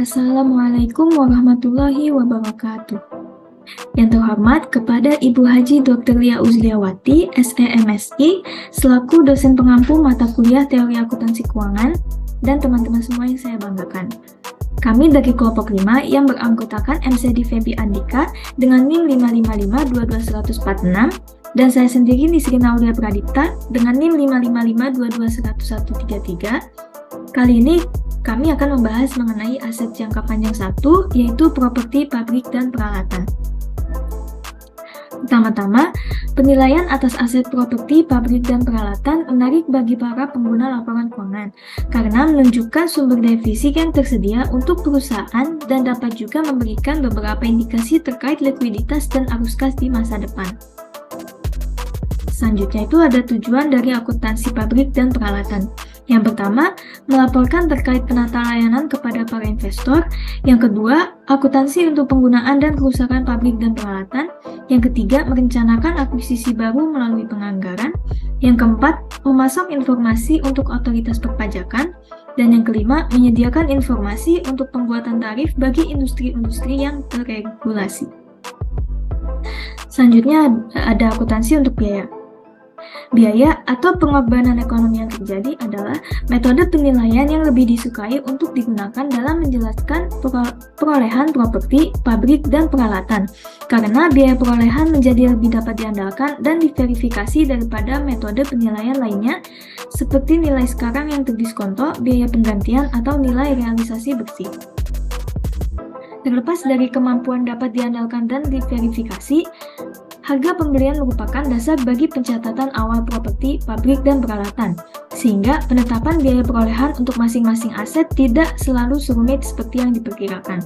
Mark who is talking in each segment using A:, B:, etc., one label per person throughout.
A: Assalamualaikum warahmatullahi wabarakatuh. Yang terhormat kepada Ibu Haji Dr. Lia Uzliawati, SEMSI, selaku dosen pengampu mata kuliah Teori Akuntansi Keuangan, dan teman-teman semua yang saya banggakan. Kami dari kelompok 5 yang beranggotakan MC Febi Andika dengan NIM 5552246, dan saya sendiri Nisrina Aulia Pradipta dengan NIM 555221133. Kali ini kami akan membahas mengenai aset jangka panjang 1, yaitu properti, pabrik, dan peralatan. Pertama-tama, penilaian atas aset properti, pabrik, dan peralatan menarik bagi para pengguna laporan keuangan karena menunjukkan sumber daya fisik yang tersedia untuk perusahaan dan dapat juga memberikan beberapa indikasi terkait likuiditas dan arus kas di masa depan. Selanjutnya itu ada tujuan dari akuntansi pabrik dan peralatan. Yang pertama, melaporkan terkait penata layanan kepada para investor. Yang kedua, akuntansi untuk penggunaan dan kerusakan pabrik dan peralatan. Yang ketiga, merencanakan akuisisi baru melalui penganggaran. Yang keempat, memasok informasi untuk otoritas perpajakan. Dan yang kelima, menyediakan informasi untuk pembuatan tarif bagi industri-industri yang terregulasi. Selanjutnya ada akuntansi untuk biaya. Biaya atau pengorbanan ekonomi yang terjadi adalah metode penilaian yang lebih disukai untuk digunakan dalam menjelaskan perolehan properti, pabrik, dan peralatan, karena biaya perolehan menjadi lebih dapat diandalkan dan diverifikasi daripada metode penilaian lainnya, seperti nilai sekarang yang terdiskonto, biaya penggantian, atau nilai realisasi bersih. Terlepas dari kemampuan dapat diandalkan dan diverifikasi, harga pembelian merupakan dasar bagi pencatatan awal properti, pabrik, dan peralatan, sehingga penetapan biaya perolehan untuk masing-masing aset tidak selalu serumit seperti yang diperkirakan.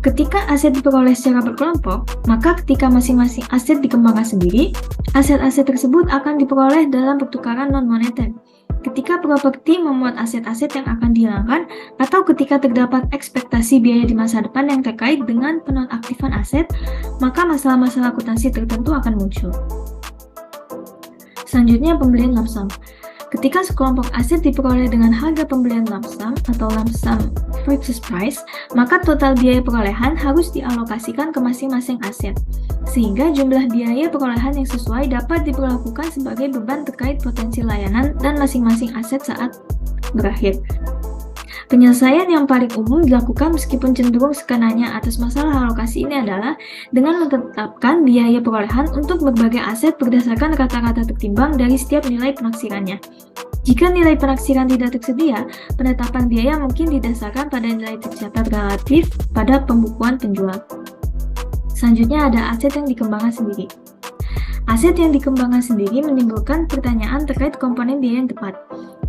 A: Ketika aset diperoleh secara berkelompok, maka ketika masing-masing aset dikembangkan sendiri, aset-aset tersebut akan diperoleh dalam pertukaran non-moneter. Ketika properti memuat aset-aset yang akan dihilangkan, atau ketika terdapat ekspektasi biaya di masa depan yang terkait dengan penonaktifan aset, maka masalah-masalah akuntansi tertentu akan muncul. Selanjutnya, pembelian lump sum. Ketika sekelompok aset diperoleh dengan harga pembelian lump sum atau lump sum purchase price, maka total biaya perolehan harus dialokasikan ke masing-masing aset, sehingga jumlah biaya perolehan yang sesuai dapat diperlakukan sebagai beban terkait potensi layanan dan masing-masing aset saat berakhir. Penyelesaian yang paling umum dilakukan meskipun cenderung sekenanya atas masalah alokasi ini adalah dengan menetapkan biaya perolehan untuk berbagai aset berdasarkan rata-rata tertimbang dari setiap nilai penaksirannya. Jika nilai penaksiran tidak tersedia, penetapan biaya mungkin didasarkan pada nilai tercatat relatif pada pembukuan penjual. Selanjutnya ada aset yang dikembangkan sendiri. Aset yang dikembangkan sendiri menimbulkan pertanyaan terkait komponen biaya yang tepat.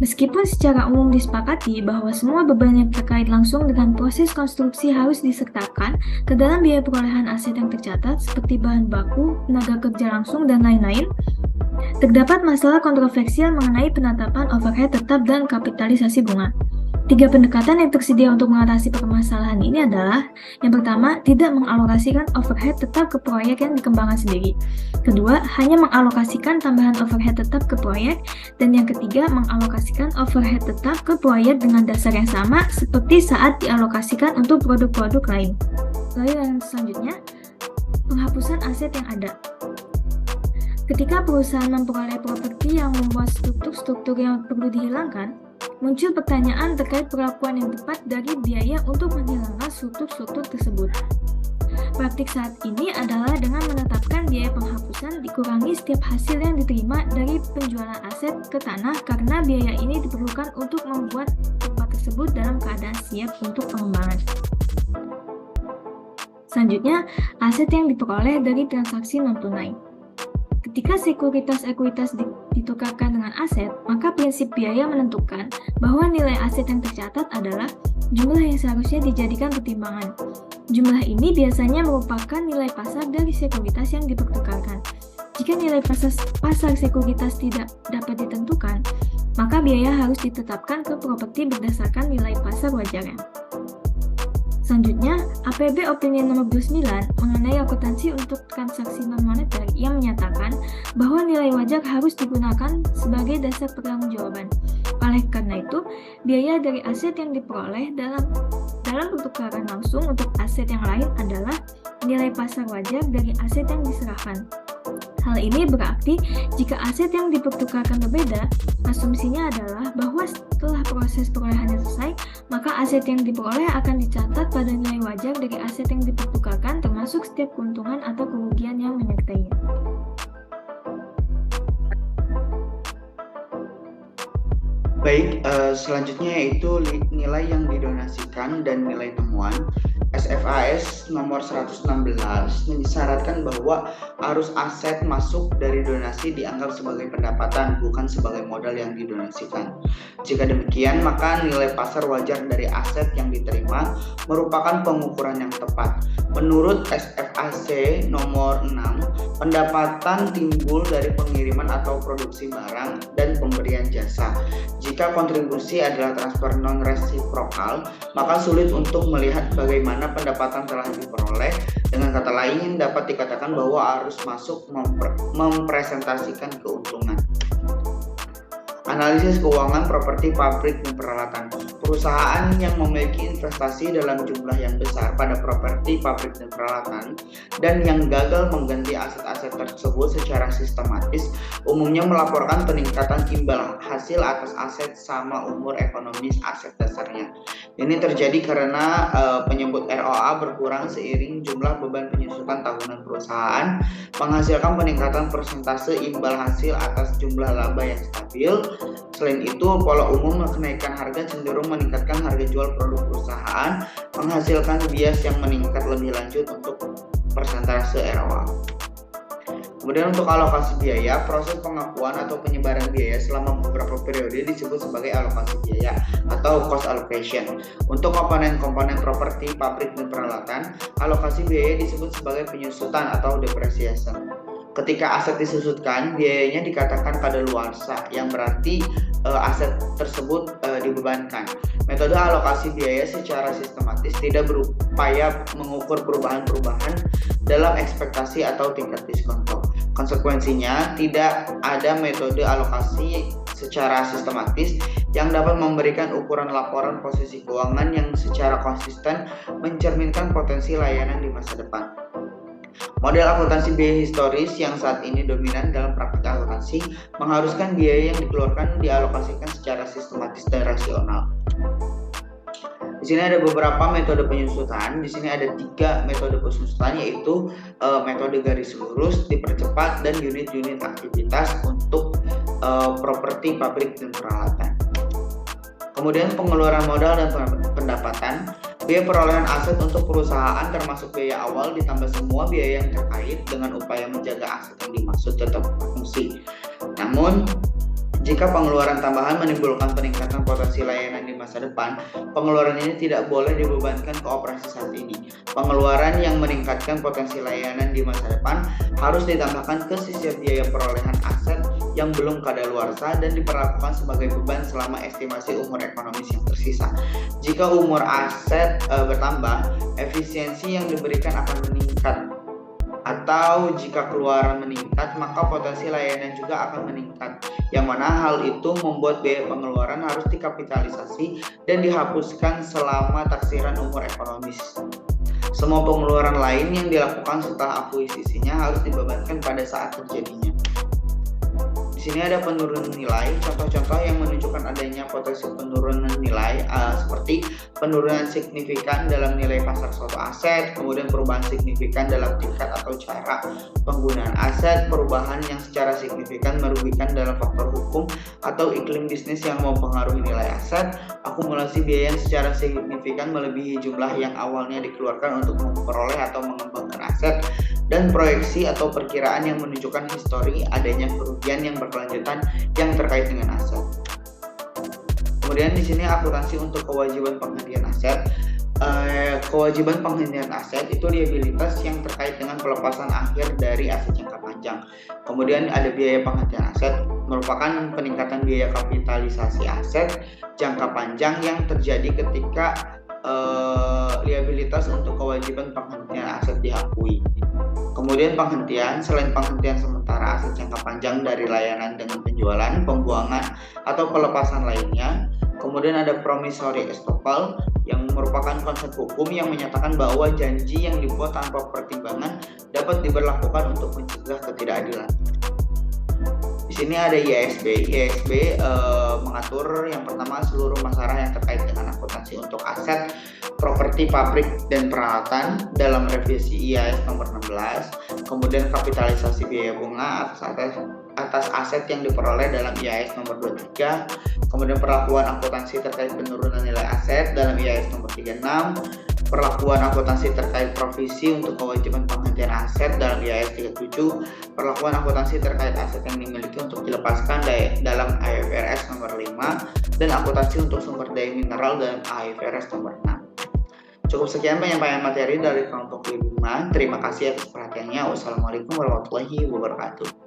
A: Meskipun secara umum disepakati bahwa semua beban yang terkait langsung dengan proses konstruksi harus disertakan ke dalam biaya perolehan aset yang tercatat seperti bahan baku, tenaga kerja langsung, dan lain-lain, terdapat masalah kontroversial mengenai penetapan overhead tetap dan kapitalisasi bunga. 3 pendekatan yang tersedia untuk mengatasi permasalahan ini adalah: yang pertama, tidak mengalokasikan overhead tetap ke proyek yang dikembangkan sendiri. Kedua, hanya mengalokasikan tambahan overhead tetap ke proyek. Dan yang ketiga, mengalokasikan overhead tetap ke proyek dengan dasar yang sama seperti saat dialokasikan untuk produk-produk lain. Lalu yang selanjutnya, penghapusan aset yang ada. Ketika perusahaan memperoleh properti yang membuat struktur-struktur yang perlu dihilangkan, muncul pertanyaan terkait perlakuan yang tepat dari biaya untuk menghilangkan struktur-struktur tersebut. Praktik saat ini adalah dengan menetapkan biaya penghapusan dikurangi setiap hasil yang diterima dari penjualan aset ke tanah karena biaya ini diperlukan untuk membuat tempat tersebut dalam keadaan siap untuk pengembangan. Selanjutnya, aset yang diperoleh dari transaksi non-tunai. Ketika sekuritas-ekuitas ditukarkan dengan aset, maka prinsip biaya menentukan bahwa nilai aset yang tercatat adalah jumlah yang seharusnya dijadikan pertimbangan. Jumlah ini biasanya merupakan nilai pasar dari sekuritas yang dipertukarkan. Jika nilai pasar sekuritas tidak dapat ditentukan, maka biaya harus ditetapkan ke properti berdasarkan nilai pasar wajarnya. Selanjutnya, APB Opinion nomor 29 mengenai akuntansi untuk transaksi non-moneter yang menyatakan bahwa nilai wajar harus digunakan sebagai dasar pertanggungjawaban. Oleh karena itu, biaya dari aset yang diperoleh dalam pertukaran langsung untuk aset yang lain adalah nilai pasar wajar dari aset yang diserahkan. Hal ini berarti jika aset yang dipertukarkan berbeda, asumsinya adalah bahwa setelah proses perolehannya selesai, maka aset yang diperoleh akan dicatat pada nilai wajar dari aset yang dipertukarkan termasuk setiap keuntungan atau kerugian yang menyertainya.
B: Baik, selanjutnya yaitu nilai yang didonasikan dan nilai temuan. SFAS nomor 116 mensyaratkan bahwa arus aset masuk dari donasi dianggap sebagai pendapatan, bukan sebagai modal yang didonasikan. Jika demikian, maka nilai pasar wajar dari aset yang diterima merupakan pengukuran yang tepat. Menurut SFAC nomor 6, pendapatan timbul dari pengiriman atau produksi barang dan pemberian jasa. Jika kontribusi adalah transfer non-resiprokal, maka sulit untuk melihat bagaimana pendapatan telah diperoleh. Dengan kata lain, dapat dikatakan bahwa arus masuk mempresentasikan keuntungan. Analisis keuangan properti pabrik dan peralatan. Perusahaan yang memiliki investasi dalam jumlah yang besar pada properti pabrik dan peralatan dan yang gagal mengganti aset-aset tersebut secara sistematis umumnya melaporkan peningkatan imbal hasil atas aset sama umur ekonomis aset dasarnya. Ini terjadi karena penyebut ROA berkurang seiring jumlah beban penyusutan tahunan perusahaan, menghasilkan peningkatan persentase imbal hasil atas jumlah laba yang stabil. Selain itu, pola umum kenaikan harga cenderung meningkatkan harga jual produk perusahaan, menghasilkan bias yang meningkat lebih lanjut untuk persentase ROA. Kemudian untuk alokasi biaya, proses pengakuan atau penyebaran biaya selama beberapa periode disebut sebagai alokasi biaya atau cost allocation. Untuk komponen-komponen properti, pabrik, dan peralatan, alokasi biaya disebut sebagai penyusutan atau depreciation. Ketika aset disusutkan, biayanya dikatakan kadaluarsa, yang berarti aset tersebut dibebankan. Metode alokasi biaya secara sistematis tidak berupaya mengukur perubahan-perubahan dalam ekspektasi atau tingkat diskonto. Konsekuensinya, tidak ada metode alokasi secara sistematis yang dapat memberikan ukuran laporan posisi keuangan yang secara konsisten mencerminkan potensi layanan di masa depan. Model akuntansi biaya historis yang saat ini dominan dalam praktik akuntansi mengharuskan biaya yang dikeluarkan dialokasikan secara sistematis dan rasional. Di sini ada beberapa metode penyusutan. Di sini ada 3 metode penyusutan, yaitu metode garis lurus, dipercepat, dan unit-unit aktivitas untuk properti, pabrik, dan peralatan. Kemudian pengeluaran modal dan pendapatan. Biaya perolehan aset untuk perusahaan termasuk biaya awal ditambah semua biaya yang terkait dengan upaya menjaga aset yang dimaksud tetap berfungsi. Namun, jika pengeluaran tambahan menimbulkan peningkatan potensi layanan di masa depan, pengeluaran ini tidak boleh dibebankan ke operasi saat ini. Pengeluaran yang meningkatkan potensi layanan di masa depan harus ditambahkan ke sisi biaya perolehan aset yang belum kadaluarsa dan diperlakukan sebagai beban selama estimasi umur ekonomis yang tersisa. Jika umur aset bertambah, efisiensi yang diberikan akan meningkat. Atau jika keluaran meningkat, maka potensi layanan juga akan meningkat, yang mana hal itu membuat biaya pengeluaran harus dikapitalisasi dan dihapuskan selama taksiran umur ekonomis. Semua pengeluaran lain yang dilakukan setelah akuisisinya harus dibebankan pada saat terjadinya. Di sini ada penurunan nilai. Contoh-contoh yang menunjukkan adanya potensi penurunan nilai seperti penurunan signifikan dalam nilai pasar suatu aset, kemudian perubahan signifikan dalam tingkat atau cara penggunaan aset, perubahan yang secara signifikan merugikan dalam faktor hukum atau iklim bisnis yang mempengaruhi nilai aset, akumulasi biaya yang secara signifikan melebihi jumlah yang awalnya dikeluarkan untuk memperoleh atau mengembangkan aset, dan proyeksi atau perkiraan yang menunjukkan histori adanya kerugian yang berkelanjutan yang terkait dengan aset. Kemudian di sini akuntansi untuk kewajiban penghentian aset. Kewajiban penghentian aset itu liabilitas yang terkait dengan pelepasan akhir dari aset jangka panjang. Kemudian ada biaya penghentian aset, merupakan peningkatan biaya kapitalisasi aset jangka panjang yang terjadi ketika liabilitas untuk kewajiban penghentian aset diakui. Kemudian penghentian, selain penghentian sementara aset jangka panjang dari layanan dengan penjualan, pembuangan, atau pelepasan lainnya. Kemudian ada promissory estoppel yang merupakan konsep hukum yang menyatakan bahwa janji yang dibuat tanpa pertimbangan dapat diberlakukan untuk mencegah ketidakadilan. Di sini ada IASB. IASB mengatur yang pertama seluruh masalah yang terkait dengan akuntansi untuk aset, properti, pabrik, dan peralatan dalam revisi IAS nomor 16. Kemudian kapitalisasi biaya bunga atas aset yang diperoleh dalam IAS nomor 23. Kemudian perlakuan akuntansi terkait penurunan nilai aset dalam IAS nomor 36. Perlakuan akuntansi terkait provisi untuk kewajiban penghentian aset dalam IAS 37, perlakuan akuntansi terkait aset yang dimiliki untuk dilepaskan dalam IFRS nomor 5, dan akuntansi untuk sumber daya mineral dalam IFRS nomor 6. Cukup sekian penyampaian materi dari kelompok 5. Terima kasih atas perhatiannya. Wassalamualaikum warahmatullahi wabarakatuh.